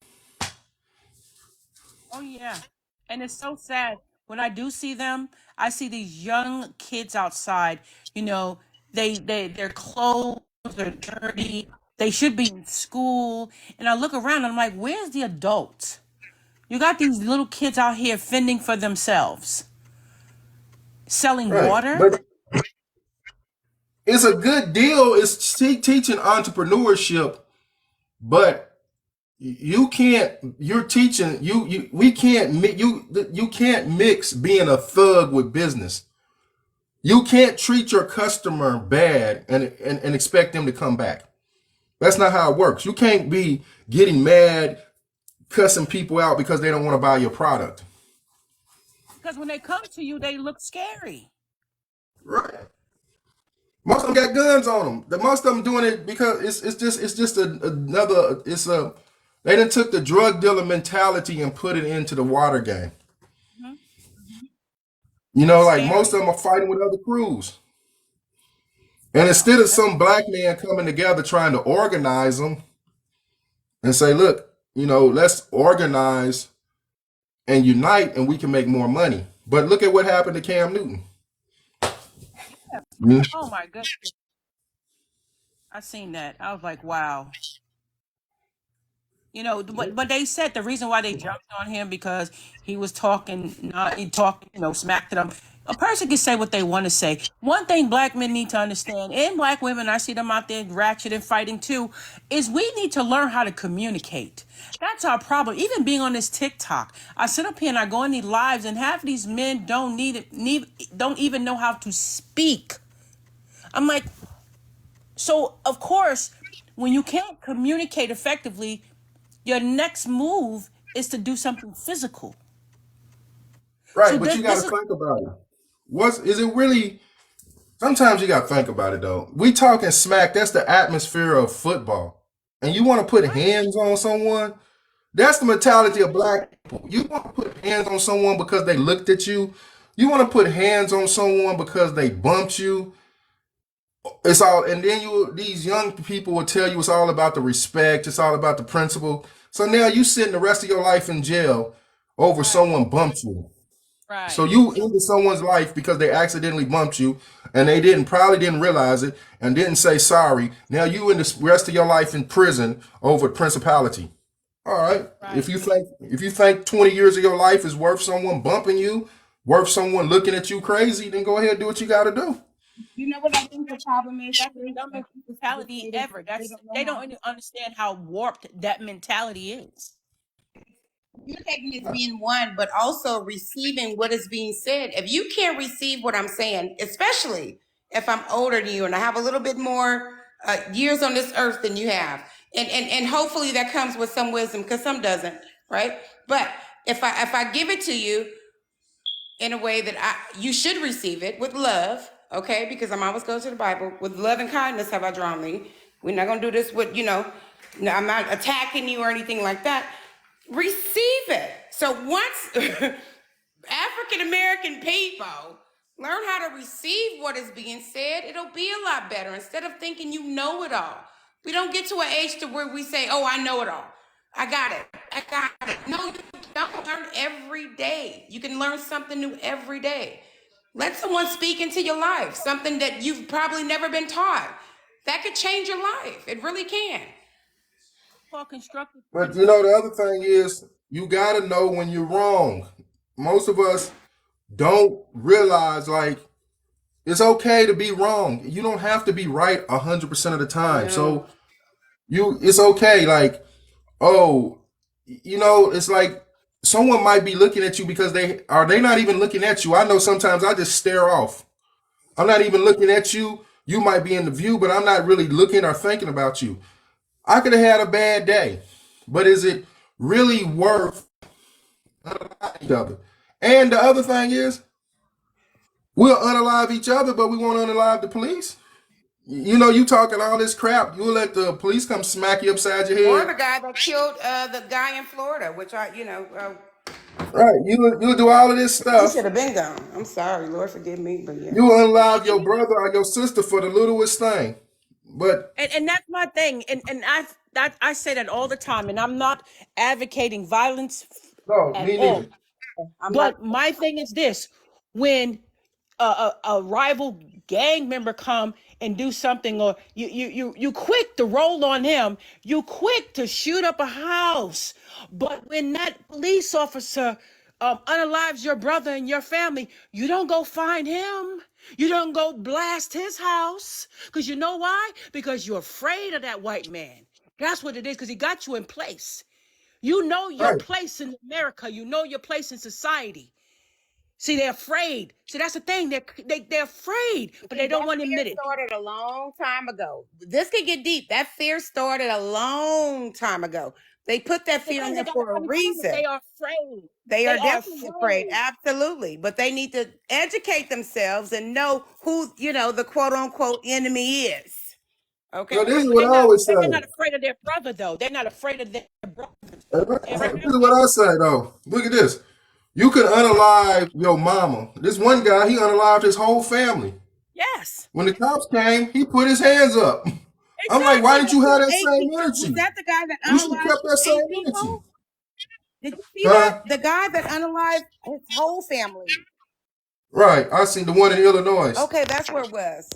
Oh yeah. And it's so sad. When I do see them, I see these young kids outside, you know, their clothes are dirty. They should be in school. And I look around and I'm like, where's the adults? You got these little kids out here fending for themselves, selling Right. water. But it's a good deal. It's teaching entrepreneurship, but you can't. You're teaching we can't you can't mix being a thug with business. You can't treat your customer bad and expect them to come back. That's not how it works. You can't be getting mad, cussing people out because they don't want to buy your product. Because when they come to you, they look scary. Right. Most of them got guns on them. Most of them doing it because it's just another it's a they done took the drug dealer mentality and put it into the water game. Mhm. You It's know, like scary. most of them are fighting with other crews. And instead of some black man coming together trying to organize them and say, look, let's organize and unite and we can make more money. But look at what happened to Cam Newton. Mm. Oh my goodness. I seen that. I was like, wow. But they said the reason why they jumped on him because he was talking, not he talking, smack to them. A person can say what they want to say. One thing black men need to understand, and black women, I see them out there ratchet and fighting too, is we need to learn how to communicate. That's our problem. Even being on this TikTok, I sit up here and I go in these lives, and half of these men don't even know how to speak. I'm like, so of course, when you can't communicate effectively, your next move is to do something physical. Right, So but you got this to is think about it. Is it really? Sometimes you got to think about it though. We talking smack. That's the atmosphere of football, and you want to put right. hands on someone. That's the mentality of black people. You want to put hands on someone because they looked at you. You want to put hands on someone because they bumped you. It's all, and then these young people will tell you it's all about the respect. It's all about the principle. So now you sitting the rest of your life in jail over Right, someone bumped you. So right. you ended someone's life because they accidentally bumped you and they probably didn't realize it and didn't say sorry. Now you in the rest of your life in prison over principality. All right. Right. If you think 20 years of your life is worth someone bumping you, worth someone looking at you crazy, then go ahead and do what you got to do. You know what I think the problem is, That's the Chris? I dumbest think it's the mentality state of ever. they That's don't know they how don't even understand how warped that mentality is. communicating is being one, but also receiving what is being said. If you can't receive what I'm saying, especially if I'm older than you and I have a little bit more years on this earth than you have, and hopefully that comes with some wisdom because some doesn't, right? But if I give it to you in a way that you should receive it with love, okay? Because I'm always going to the Bible. With love and kindness have I drawn thee. We're not gonna do this with, no, I'm not attacking you or anything like that. Receive it. So once African American people learn how to receive what is being said, it'll be a lot better. Instead of thinking you know it all. We don't get to an age to where we say, oh, I know it all. I got it. I got it. No, you don't learn every day. You can learn something new every day. Let someone speak into your life, something that you've probably never been taught. That could change your life. It really can. Called constructive But you know, criticism. the other thing is you got to know when you're wrong. Most of us don't realize, like, it's okay to be wrong. You don't have to be right 100% of the time. No. So it's okay. Like, oh, it's like someone might be looking at you because they not even looking at you. I know sometimes I just stare off. I'm not even looking at you. You might be in the view, but I'm not really looking or thinking about you. I could have had a bad day, but is it really worth each other? And the other thing is, we'll unalive each other, but we won't unalive the police. You talking all this crap. You'll let the police come smack you upside your Or the head. guy that killed the guy in Florida, which Right. You'll do all of this he should stuff. have been gone. I'm sorry, Lord forgive me, but yeah. You'll unalive And your brother or your sister for the littlest thing. But and that's my thing. And I say that all the time. And I'm not advocating violence no, at me all. neither. I'm not. But my thing is this: when a rival gang member come and do something, or you quick to roll on him, you quick to shoot up a house. But when that police officer unalives your brother and your family, you don't go find him. You don't go blast his house. Because you know why? Because you're afraid of that white man. That's what it is, because he got you in place. You know your Right. place in America. You know your place in society. See, they're afraid. See, that's the thing. They're afraid, but they See, don't that want to fear admit it. started a long time ago. This could get deep. That fear started a long time ago. They put that The fear in thing they there got to for a understand is reason. they are afraid. They are They are definitely afraid, afraid. absolutely. But they need to educate themselves and know who, the quote unquote enemy is. So Okay? this is But what I always they're not say. afraid of their brother though. They're not afraid of their brother. This is what I say though. Look at this. You can unalive your mama. This one guy, he unalived his whole family. Yes, When the cops came, he put his hands up. I'm like, why exactly. didn't That you have killed that eight same people. Was energy? that the guy that You should have unalived kept that eight same energy. people? Did you see that? Huh? The guy that unalived his whole family. Right. I seen the one in Illinois. Okay, that's where it was.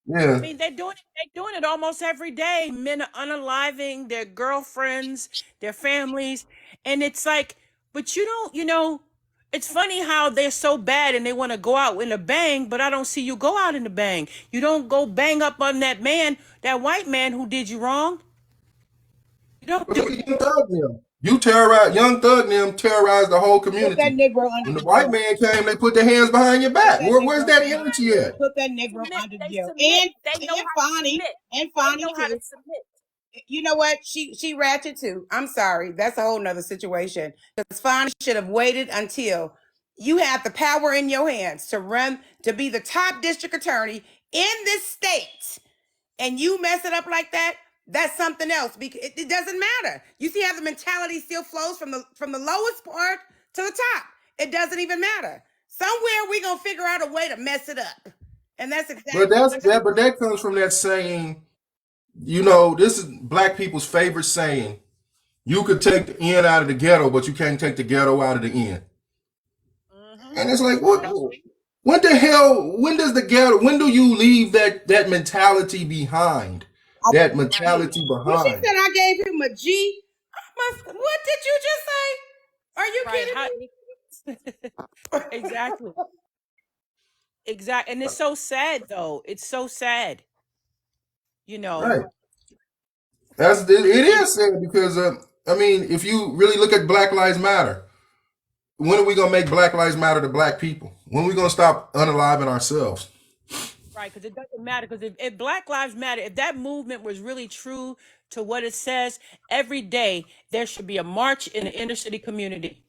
Yeah. I mean, they're doing it. They're doing it almost every day. Men are unaliving their girlfriends, their families, and it's like, but you don't. It's funny how they're so bad and they want to go out in a bang, but I don't see you go out in a bang. You don't go bang up on that man, that white man who did you wrong. You don't But do look it. at Young Thug them. You terrorize Young Thug them terrorized the whole Put that community. Negro under When the the white jail. man came, they put their hands behind your Put back. that Where's Negro that under the energy jail. at? Put that Negro Submit. under the They jail. submit. They know And how to Fonny. submit. And They Fonny know how to too. submit. You know what? She ratchet too. I'm sorry. That's a whole nother situation. Because Fonny should have waited until, You have the power in your hands to run to be the top district attorney in this state, and you mess it up like that. That's something else. Because it doesn't matter. You see how the mentality still flows from the lowest part to the top. It doesn't even matter. Somewhere we're gonna figure out a way to mess it up, and that's exactly. But that comes from that saying. You know, this is black people's favorite saying. You could take the end out of the ghetto, but you can't take the ghetto out of the end. And it's like, what? When the hell? When does the ghetto? When do you leave that mentality behind? That mentality When she behind. said I gave him a G, what did you just say? Are you kidding me? Exactly. Exactly. And it's so sad though. It's so sad. You know. Right. It is sad because I mean, if you really look at Black Lives Matter, when are we gonna make Black Lives Matter to black people? When are we gonna stop unaliving ourselves? Right, because it doesn't matter. Because if Black Lives Matter, if that movement was really true to what it says, every day there should be a march in the inner city community.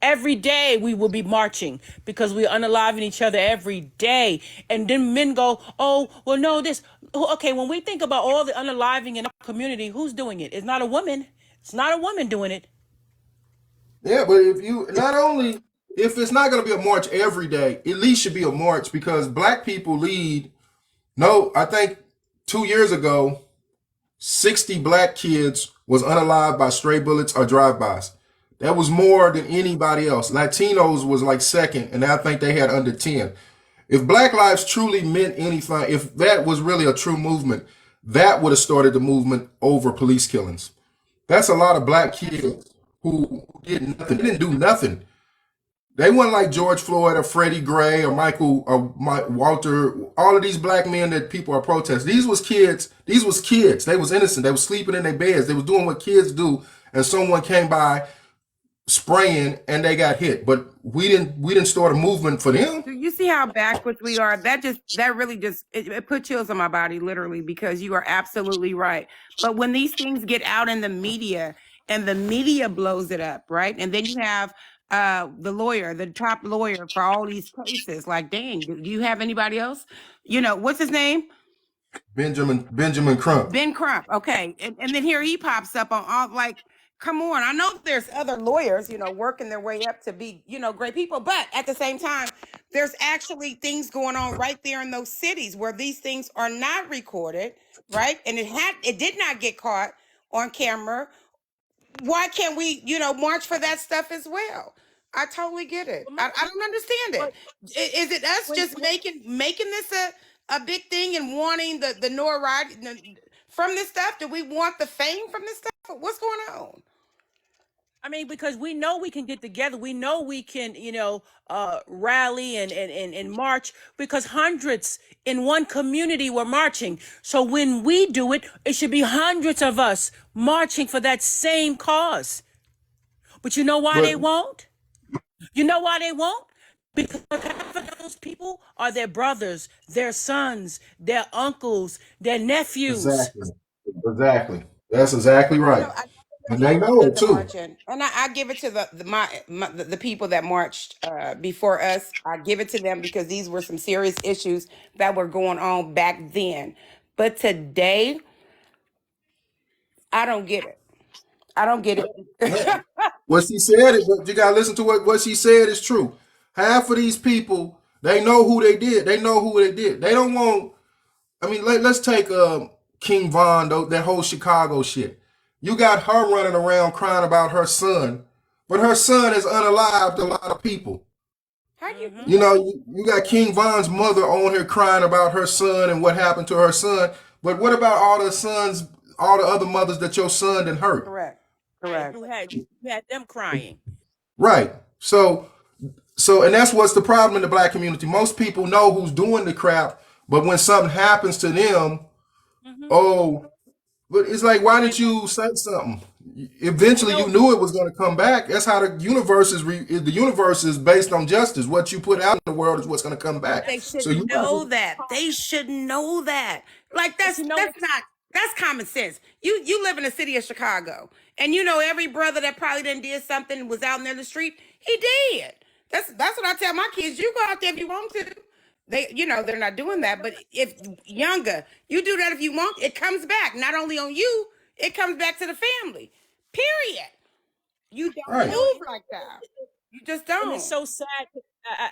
Every day we will be marching because we're unaliving each other every day. And then men go, oh, well, no, this. Okay, when we think about all the unaliving in our community, who's doing it? It's not a woman. It's not a woman doing it. Yeah, but if you not only if it's not going to be a march every day, at least should be a march because black people lead. No, I think 2 years ago, 60 black kids was unalived by stray bullets or drive-bys. That was more than anybody else. Latinos was like second, and I think they had under 10. If Black Lives truly meant anything, if that was really a true movement, that would have started the movement over police killings. That's a lot of black kids who did nothing. They didn't do nothing. They weren't like George Floyd or Freddie Gray or Michael or Walter. All of these black men that people are protesting. These was kids. These was kids. They was innocent. They was sleeping in their beds. They was doing what kids do. And someone came by spraying and they got hit. But we didn't start a movement for them. Do you see how backwards we are? That really just it put chills on my body, literally, because you are absolutely right. But when these things get out in the media and the media blows it up, right? And then you have the lawyer, the top lawyer for all these cases. Like, dang, do you have anybody else? You know, what's his name? Benjamin Crump. Ben Crump. Okay. And then here he pops up on all like, come on. I know there's other lawyers, you know, working their way up to be, you know, great people. But at the same time, there's actually things going on right there in those cities where these things are not recorded, right? And it did not get caught on camera. Why can't we, you know, march for that stuff as well? I totally get it. I don't understand it. Is it us just making this a big thing and wanting the notoriety from this stuff? Do we want the fame from this stuff? What's going on? I mean, because we know we can get together. We know we can, you know, rally and march because hundreds in one community were marching. So when we do it, it should be hundreds of us marching for that same cause. But you know why they won't? You know why they won't? Because half of those people are their brothers, their sons, their uncles, their nephews. Exactly. That's exactly right. You know, and they know it too. And I give it to the people that marched before us. I give it to them because these were some serious issues that were going on back then. But today, I don't get it. I don't get it. What she said is, you gotta listen to what she said is true. Half of these people, they know who they did. They know who they did. They don't want. I mean, let's take King Von, that whole Chicago shit. You got her running around crying about her son, but her son has unalived a lot of people. How do you? You know, you got King Von's mother on here crying about her son and what happened to her son. But what about all the sons, all the other mothers that your son didn't hurt? Correct. You had them crying. Right. So, and that's what's the problem in the black community. Most people know who's doing the crap, but when something happens to them, but it's like, why didn't you say something? Eventually, you knew it was going to come back. That's how the universe is. The universe is based on justice. What you put out in the world is what's going to come back. They should know that. They should know that. Like that's common sense. You live in the city of Chicago, and you know every brother that probably done did something was out in the street. He did. That's what I tell my kids. You go out there if you want to. They, they're not doing that. But if younger, you do that if you want. It comes back not only on you. It comes back to the family. Period. You don't Right. move like that. You just And it's don't. so sad.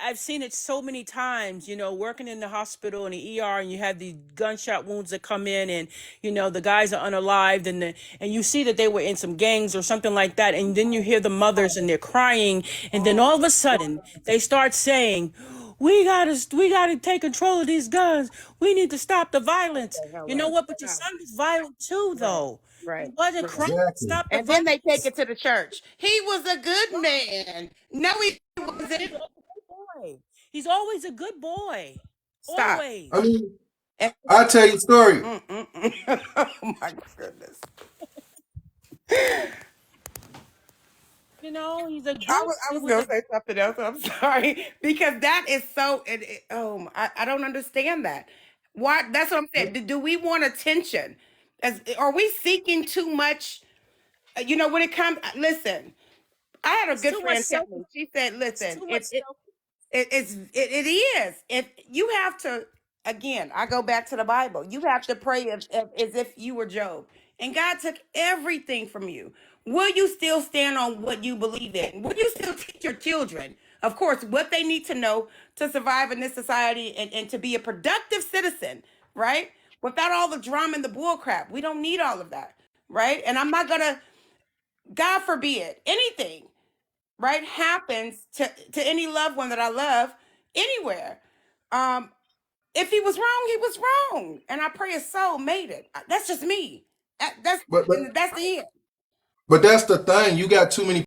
I've seen it so many times, working in the hospital in the ER, and you have these gunshot wounds that come in, and the guys are unalived, and you see that they were in some gangs or something like that, and then you hear the mothers and they're crying, and then all of a sudden they start saying, we gotta take control of these guns. We need to stop the violence. You know what? But your son was violent too, though. He Right. wasn't crying to Exactly. stop the And then they take violence. it to the church. He was a good man. No, he wasn't. Boy. He's always a good boy. Stop. Always. I mean, And- I'll tell you a story. oh my goodness. He's a good. I was gonna say something else. I'm sorry because that is so. I don't understand that. Why? That's what I'm saying. Do we want attention? Are we seeking too much? When it comes. Listen, I had a It's good too much friend tell self. me. She said, It's "Listen, too much self. it is. If you have to, again, I go back to the Bible. You have to pray as if you were Job, and God took everything from you. Will you still stand on what you believe in? Will you still teach your children, of course, what they need to know to survive in this society and to be a productive citizen, right? Without all the drama and the bull crap. We don't need all of that, right? And I'm not gonna, God forbid, anything, right, happens to any loved one that I love anywhere. Um, if he was wrong, he was wrong, and I pray his soul made it. That's just me. That's But and that's the end. but that's the thing. You got too many